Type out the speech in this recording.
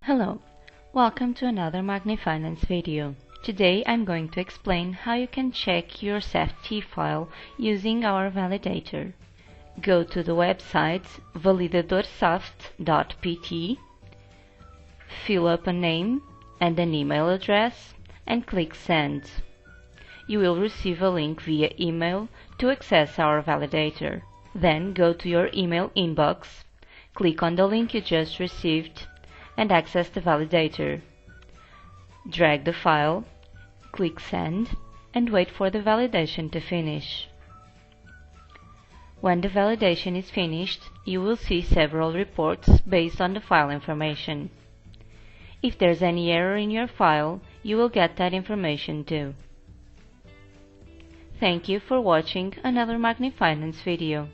Hello, welcome to another MagniFinance video. Today I'm going to explain how you can check your SAF-T file using our validator. Go to the website validatorsaft.pt, fill up a name and an email address and click Send. You will receive a link via email to access our validator. Then go to your email inbox, click on the link you just received and access the validator. Drag the file, click Send, and wait for the validation to finish. When the validation is finished, you will see several reports based on the file information. If there's any error in your file, you will get that information too. Thank you for watching another MagniFinance video.